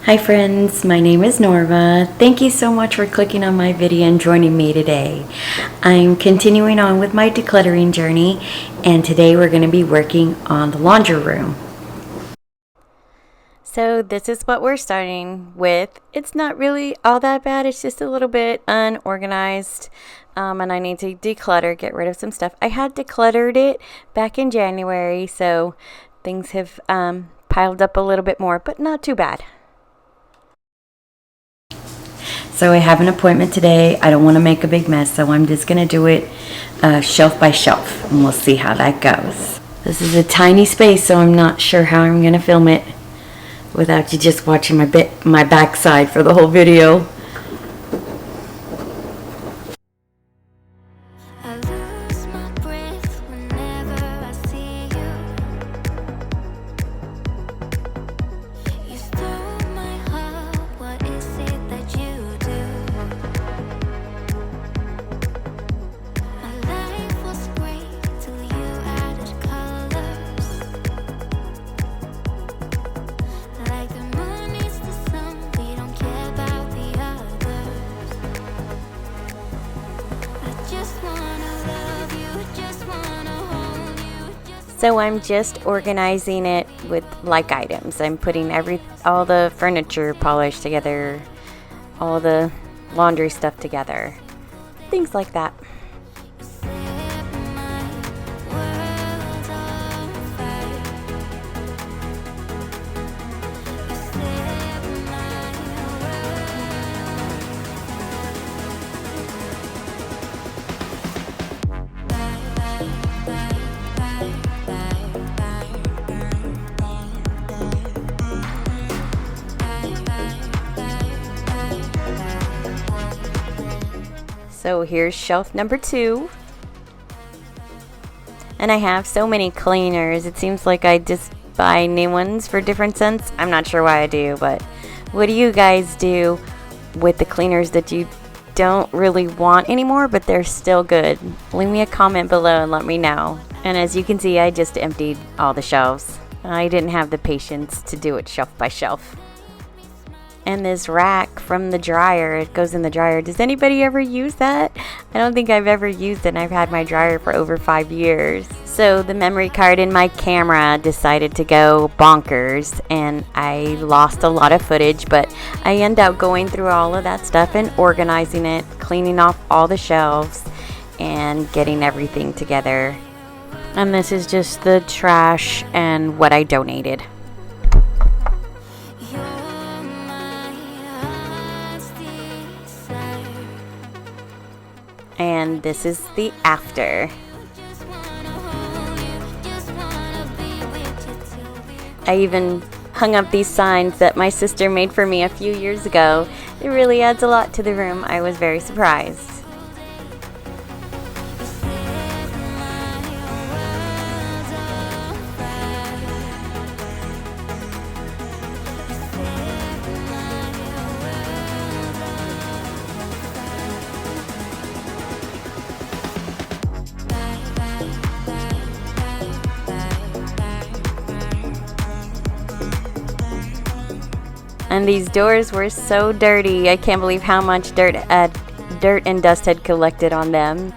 Hi friends, my name is Norva. Thank you so much for clicking on my video and joining me today. I'm continuing on with my decluttering journey, and today we're going to be working on the laundry room. So this is what we're starting with. It's not really all that bad. It's just a little bit unorganized, and I need to declutter, get rid of some stuff. I had decluttered it back in January, so things have piled up a little bit more, but not too bad. So I have an appointment today. I don't want to make a big mess, so I'm just going to do it shelf by shelf, and we'll see how that goes. This is a tiny space, so I'm not sure how I'm going to film it without you just watching my backside for the whole video. So I'm just organizing it with like items. I'm putting all the furniture polished together, all the laundry stuff together, things like that. So here's shelf number 2. And I have so many cleaners. It seems like I just buy new ones for different scents. I'm not sure why I do, but what do you guys do with the cleaners that you don't really want anymore, but they're still good? Leave me a comment below and let me know. And as you can see, I just emptied all the shelves. I didn't have the patience to do it shelf by shelf. And this rack from the dryer, it goes in the dryer. Does anybody ever use that? I don't think I've ever used it, and I've had my dryer for over 5 years. So the memory card in my camera decided to go bonkers, and I lost a lot of footage, but I end up going through all of that stuff and organizing it, cleaning off all the shelves, and getting everything together. And this is just the trash and what I donated. And this is the after. I even hung up these signs that my sister made for me a few years ago. It really adds a lot to the room. I was very surprised. And these doors were so dirty. I can't believe how much dirt and dust had collected on them.